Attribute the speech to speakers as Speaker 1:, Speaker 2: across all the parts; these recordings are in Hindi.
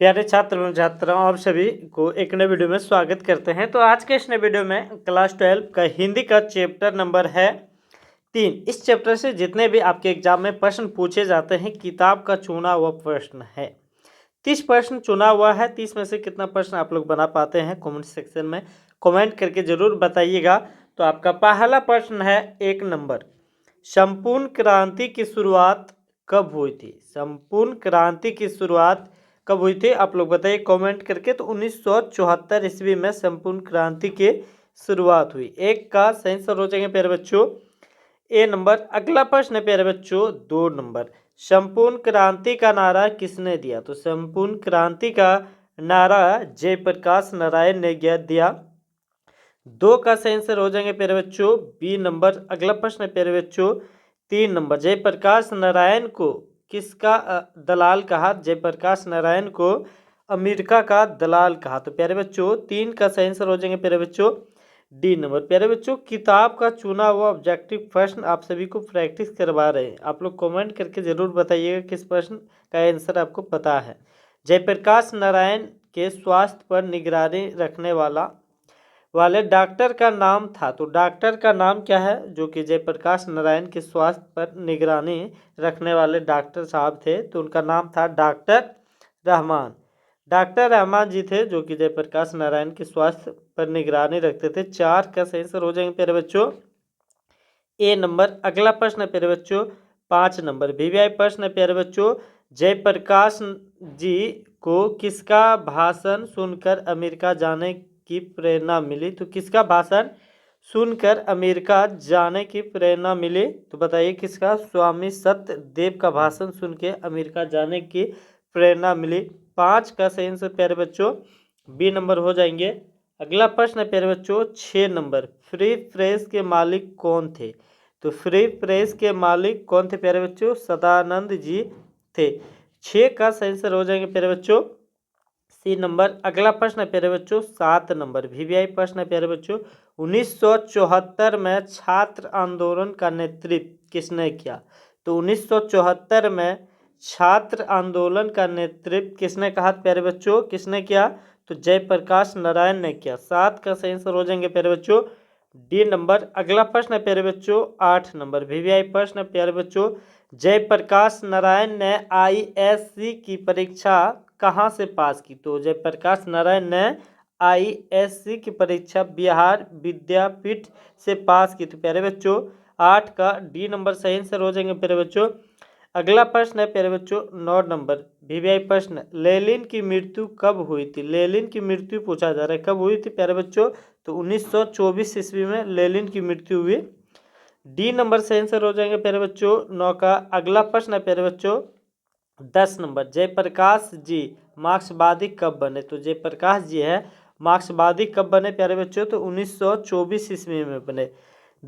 Speaker 1: प्यारे छात्र एवं छात्राओं, आप सभी को एक नए वीडियो में स्वागत करते हैं। तो आज के इस नए वीडियो में क्लास 12 का हिंदी का चैप्टर नंबर है 3। इस चैप्टर से जितने भी आपके एग्जाम में प्रश्न पूछे जाते हैं, किताब का चुना हुआ प्रश्न है। 30 प्रश्न चुना हुआ है। 30 में से कितना प्रश्न आप लोग बना पाते हैं, कमेंट सेक्शन में कमेंट करके जरूर बताइएगा। तो आपका पहला प्रश्न है 1 नंबर, संपूर्ण क्रांति की शुरुआत कब हुई थी? संपूर्ण क्रांति की शुरुआत कब हुई थी, आप लोग बताइए कमेंट करके। तो 1974 ईस्वी में संपूर्ण क्रांति की शुरुआत हुई। एक का सही आंसर हो जाएंगे प्यारे बच्चों ए नंबर। अगला प्रश्न है प्यारे बच्चों 2 नंबर, संपूर्ण क्रांति का नारा किसने दिया? तो संपूर्ण क्रांति का नारा जयप्रकाश नारायण ने दिया। 2 का सही आंसर हो जाएंगे प्यारे बच्चों बी नंबर। अगला प्रश्न है प्यारे बच्चों 3 नंबर, जयप्रकाश नारायण को किसका दलाल कहा? जयप्रकाश नारायण को अमेरिका का दलाल कहा। तो प्यारे बच्चों 3 का सही आंसर हो जाएंगे प्यारे बच्चों डी नंबर। प्यारे बच्चों किताब का चुना हुआ ऑब्जेक्टिव प्रश्न आप सभी को प्रैक्टिस करवा रहे हैं। आप लोग कमेंट करके जरूर बताइएगा किस प्रश्न का आंसर आपको पता है। जयप्रकाश नारायण के स्वास्थ्य पर निगरानी रखने वाले डॉक्टर का नाम था। तो डॉक्टर का नाम क्या है जो कि जयप्रकाश नारायण के स्वास्थ्य पर निगरानी रखने वाले डॉक्टर साहब थे? तो उनका नाम था डॉक्टर रहमान। डॉक्टर रहमान जी थे जो कि जयप्रकाश नारायण के स्वास्थ्य पर निगरानी रखते थे। 4 का सही आंसर हो जाएंगे प्यारे बच्चों ए नंबर। अगला प्रश्न है प्यारे बच्चों 5 नंबर, वीवीआई प्रश्न है प्यारे बच्चों, जयप्रकाश जी को किसका भाषण सुनकर अमेरिका जाने की प्रेरणा मिली? तो किसका भाषण सुनकर अमेरिका जाने की प्रेरणा मिली? तो बताइए किसका? स्वामी सत्यदेव का भाषण सुन के अमेरिका जाने की प्रेरणा मिली। 5 का सही आंसर प्यारे बच्चों बी नंबर हो जाएंगे। अगला प्रश्न है प्यारे बच्चों 6 नंबर, फ्री प्रेस के मालिक कौन थे? तो फ्री प्रेस के मालिक कौन थे प्यारे बच्चों? सदानंद जी थे। 6 का सही आंसर हो जाएंगे प्यारे बच्चों सी नंबर। अगला प्रश्न है प्यारे बच्चों 7 नंबर, वीवीआई प्रश्न है प्यारे बच्चों, 1974 में छात्र आंदोलन का नेतृत्व किसने किया? तो 1974 में छात्र आंदोलन का नेतृत्व किसने कहा प्यारे बच्चों? किसने किया? तो जयप्रकाश नारायण ने किया। 7 का सही आंसर हो जाएंगे प्यारे बच्चों डी नंबर। अगला प्रश्न है प्यारे बच्चों 8 नंबर, वीवीआई प्रश्न है प्यारे बच्चों, जयप्रकाश नारायण ने आईएससी की परीक्षा कहाँ से पास की? तो जयप्रकाश नारायण ने आईएससी की परीक्षा बिहार विद्यापीठ से पास की। तो प्यारे बच्चों 8 का डी नंबर सही आंसर हो जाएंगे प्यारे बच्चों। अगला प्रश्न है प्यारे बच्चों 9 नंबर, वीवीआई प्रश्न, लेनिन की मृत्यु कब हुई थी? लेनिन की मृत्यु पूछा जा रहा है, कब हुई थी प्यारे बच्चों? तो 1924 ईस्वी में लेनिन की मृत्यु हुई। डी नंबर सही आंसर हो जाएंगे प्यारे बच्चों 9 का। अगला प्रश्न है प्यारे बच्चों 10 नंबर, जयप्रकाश जी मार्क्सवादी कब बने? तो जयप्रकाश जी है मार्क्सवादी कब बने प्यारे बच्चों? तो 1924 ईस्वी में बने।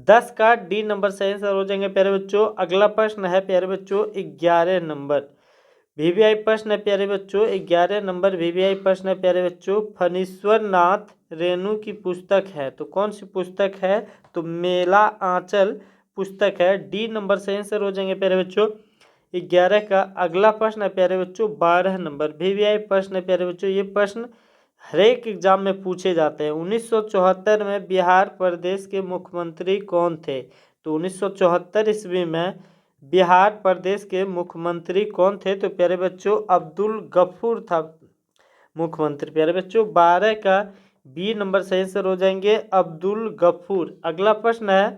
Speaker 1: 10 का डी नंबर सही आंसर हो जाएंगे प्यारे बच्चों। अगला प्रश्न है प्यारे बच्चों 11 नंबर, वीवीआई प्रश्न है प्यारे बच्चों 11 नंबर, वीवीआई प्रश्न है प्यारे बच्चों, फणीश्वर नाथ रेणु की पुस्तक है। तो कौन सी पुस्तक है? तो मेला आंचल पुस्तक है। डी नंबर सही आंसर हो जाएंगे प्यारे बच्चों 11 का। अगला प्रश्न है प्यारे बच्चों 12 नंबर, वीवीआई प्रश्न है प्यारे बच्चों, ये प्रश्न हर एक एग्जाम में पूछे जाते हैं। 1974 में बिहार प्रदेश के मुख्यमंत्री कौन थे? तो 1974 ईस्वी में बिहार प्रदेश के मुख्यमंत्री कौन थे? तो प्यारे बच्चों अब्दुल गफूर था मुख्यमंत्री। प्यारे बच्चों 12 का बी नंबर सही आंसर हो जाएंगे अब्दुल गफूर। अगला प्रश्न है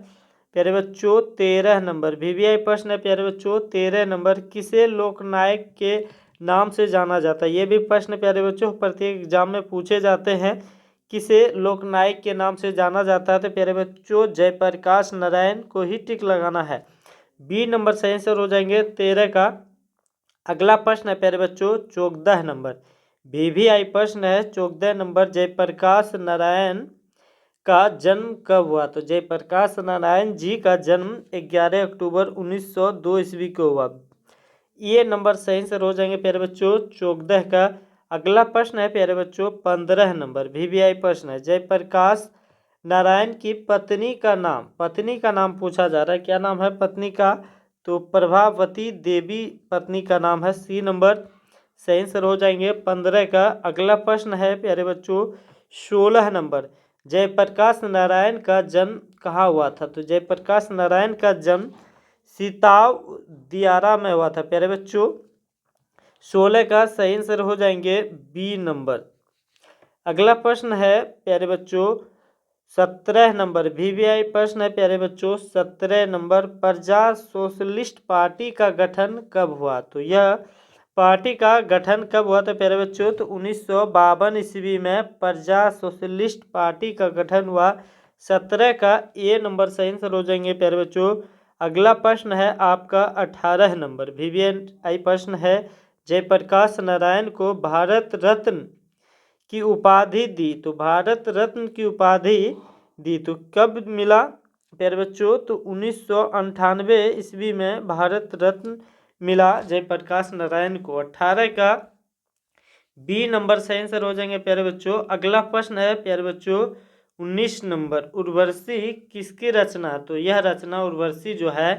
Speaker 1: प्यारे बच्चों 13 नंबर, वीवीआई प्रश्न है प्यारे बच्चों 13 नंबर, किसे लोकनायक के नाम से जाना जाता है? ये भी प्रश्न प्यारे बच्चों प्रत्येक एग्जाम में पूछे जाते हैं। किसे लोकनायक के नाम से जाना जाता है? तो प्यारे बच्चों जयप्रकाश नारायण को ही टिक लगाना है। बी नंबर सही आंसर हो जाएंगे 13 का। अगला प्रश्न है प्यारे बच्चों 14 नंबर, वीवीआई प्रश्न है 14 नंबर, जयप्रकाश नारायण का जन्म कब हुआ? तो जयप्रकाश नारायण जी का जन्म 11 अक्टूबर 1902 ईस्वी को हुआ। ये नंबर सही आंसर हो जाएंगे प्यारे बच्चों 14 का। अगला प्रश्न है प्यारे बच्चों 15 नंबर, वीवीआई प्रश्न है, जयप्रकाश नारायण की पत्नी का नाम पूछा जा रहा है। क्या नाम है पत्नी का? तो प्रभावती देवी पत्नी का नाम है। सी नंबर। सही आंसर हो जाएंगे 15 का। अगला प्रश्न है प्यारे बच्चों 16 नंबर, जयप्रकाश नारायण का जन्म कहाँ हुआ था? तो जयप्रकाश नारायण का जन्म सिताव दियारा में हुआ था प्यारे बच्चों। 16 का सही आंसर हो जाएंगे बी नंबर। अगला प्रश्न है प्यारे बच्चों 17 नंबर, वीवीआई प्रश्न है प्यारे बच्चों 17 नंबर, प्रजा सोशलिस्ट पार्टी का गठन कब हुआ? तो यह पार्टी का गठन कब हुआ था प्यारे बच्चों? तो 1952 ईस्वी में प्रजा सोशलिस्ट पार्टी का गठन हुआ। 17 का ए नंबर सही आंसर हो जाएंगे प्यारे बच्चों। अगला प्रश्न है आपका 18 नंबर, वीवीआई प्रश्न है, जयप्रकाश नारायण को भारत रत्न की उपाधि दी, तो भारत रत्न की उपाधि दी तो कब मिला प्यारे बच्चों? तो 1998 ईस्वी में भारत रत्न मिला जयप्रकाश नारायण को। 18 का बी नंबर सही आंसर हो जाएंगे प्यारे बच्चों। अगला प्रश्न है प्यारे बच्चों 19 नंबर, उर्वशी किसकी रचना? तो यह रचना उर्वशी जो है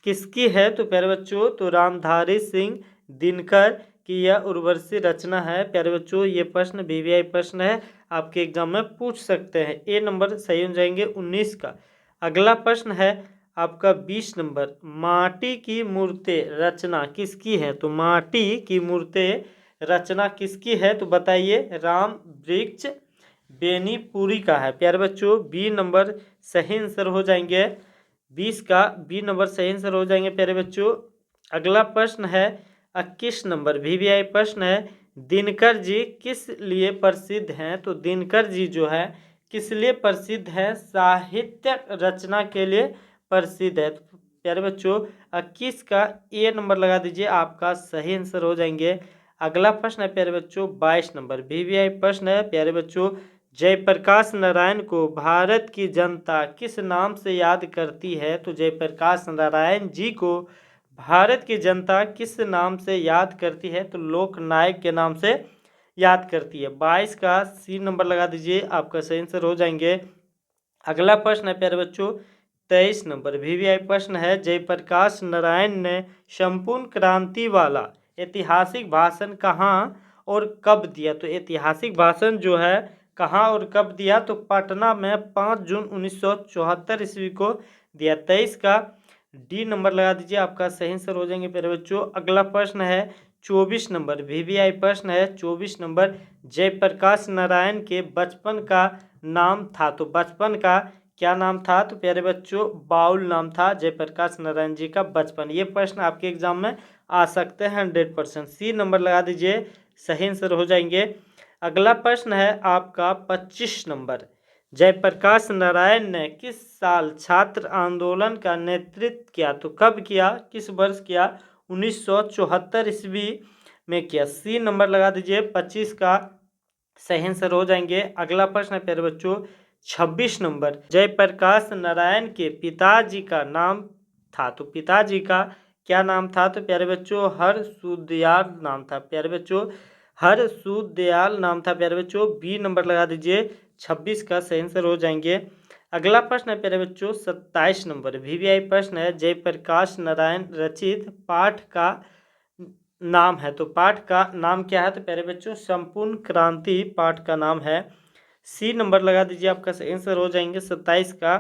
Speaker 1: किसकी है? तो प्यारे बच्चों तो रामधारी सिंह दिनकर की यह उर्वशी रचना है प्यारे बच्चों। ये प्रश्न वीवीआई प्रश्न है, आपके एग्जाम में पूछ सकते हैं। ए नंबर सही हो जाएंगे 19 का। अगला प्रश्न है आपका 20 नंबर, माटी की मूर्ति रचना किसकी है? तो माटी की मूर्ति रचना किसकी है? तो बताइए। राम वृक्ष बेनीपुरी का है प्यारे बच्चों। बी नंबर सही आंसर हो जाएंगे 20 का बी नंबर सही आंसर हो जाएंगे प्यारे बच्चों। अगला प्रश्न है 21 नंबर, वीवीआई प्रश्न है, दिनकर जी किस लिए प्रसिद्ध हैं? तो दिनकर जी जो है किस लिए प्रसिद्ध है? साहित्य रचना के लिए प्रसिद्ध है। तो प्यारे बच्चों 21 का ए नंबर लगा दीजिए, आपका सही आंसर हो जाएंगे। अगला प्रश्न है प्यारे बच्चों 22 नंबर, वीवीआई प्रश्न है प्यारे बच्चों, जयप्रकाश नारायण को भारत की जनता किस नाम से याद करती है? तो जयप्रकाश नारायण जी को भारत की जनता किस नाम से याद करती है? तो लोकनायक के नाम से याद करती है। 22 का सी नंबर लगा दीजिए, आपका सही आंसर हो जाएंगे। अगला प्रश्न है प्यारे बच्चों 23 नंबर, वीवीआई प्रश्न है, जयप्रकाश नारायण ने संपूर्ण क्रांति वाला ऐतिहासिक भाषण कहाँ और कब दिया? तो ऐतिहासिक भाषण जो है कहाँ और कब दिया? तो पटना में 5 जून 1974 ईस्वी को दिया। 23 का डी नंबर लगा दीजिए, आपका सही आंसर हो जाएंगे प्यारे बच्चों। अगला प्रश्न है 24 नंबर, वीवीआई प्रश्न है 24 नंबर, जयप्रकाश नारायण के बचपन का नाम था, तो बचपन का क्या नाम था? तो प्यारे बच्चों बाउल नाम था जयप्रकाश नारायण जी का बचपन। ये प्रश्न आपके एग्जाम में आ सकते हैं 100%। सी नंबर लगा दीजिए, सही आंसर हो जाएंगे। अगला प्रश्न है आपका 25 नंबर, जयप्रकाश नारायण ने किस साल छात्र आंदोलन का नेतृत्व किया? तो कब किया, किस वर्ष किया? 1974 ईस्वी में किया। सी नंबर लगा दीजिए, 25 का सही आंसर हो जाएंगे। अगला प्रश्न है प्यारे बच्चों 26 नंबर, जयप्रकाश नारायण के पिताजी का नाम था, तो पिताजी का क्या नाम था? तो प्यारे बच्चों हरसुदयाल नाम था प्यारे बच्चों, हरसुदयाल नाम था प्यारे बच्चों। बी नंबर लगा दीजिए, 26 का सही आंसर हो जाएंगे। अगला प्रश्न है प्यारे बच्चों 27 नंबर, वीवीआई प्रश्न है, जयप्रकाश नारायण रचित पाठ का नाम है, तो पाठ का नाम क्या है? तो प्यारे बच्चों संपूर्ण क्रांति पाठ का नाम है। सी नंबर लगा दीजिए, आपका सही आंसर हो जाएंगे 27 का।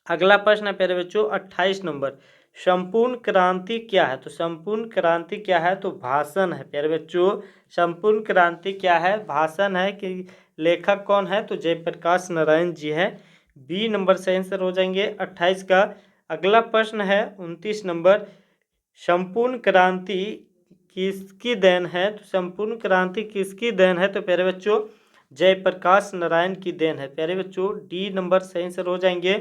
Speaker 1: अगला प्रश्न है प्यारे बच्चों 28 नंबर, संपूर्ण क्रांति क्या है? तो संपूर्ण क्रांति क्या है? तो भाषण है प्यारे बच्चों। संपूर्ण क्रांति क्या है? भाषण है। कि लेखक कौन है? तो जयप्रकाश नारायण जी है। बी नंबर सही आंसर हो जाएंगे 28 का। अगला प्रश्न है 29 नंबर, संपूर्ण क्रांति किसकी देन है? तो संपूर्ण क्रांति किसकी देन है? तो प्यारे बच्चों जयप्रकाश नारायण की देन है प्यारे बच्चों। डी नंबर सही आंसर हो जाएंगे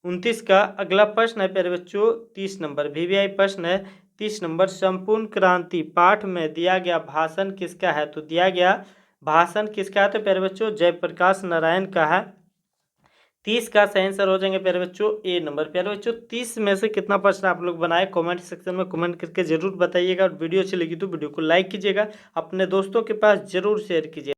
Speaker 1: 29 का। अगला प्रश्न है प्यारे बच्चों 30 नंबर, वीवीआई प्रश्न है 30 नंबर, संपूर्ण क्रांति पाठ में दिया गया भाषण किसका है? तो दिया गया भाषण किसका है? तो प्यारे बच्चों जयप्रकाश नारायण का है। 30 का सही आंसर हो जाएंगे प्यारे बच्चों ए नंबर। प्यारे बच्चों 30 में से कितना प्रश्न आप लोग बनाए कमेंट सेक्शन में कमेंट करके जरूर बताइएगा। और वीडियो अच्छी लगी तो वीडियो को लाइक कीजिएगा, अपने दोस्तों के पास जरूर शेयर कीजिएगा।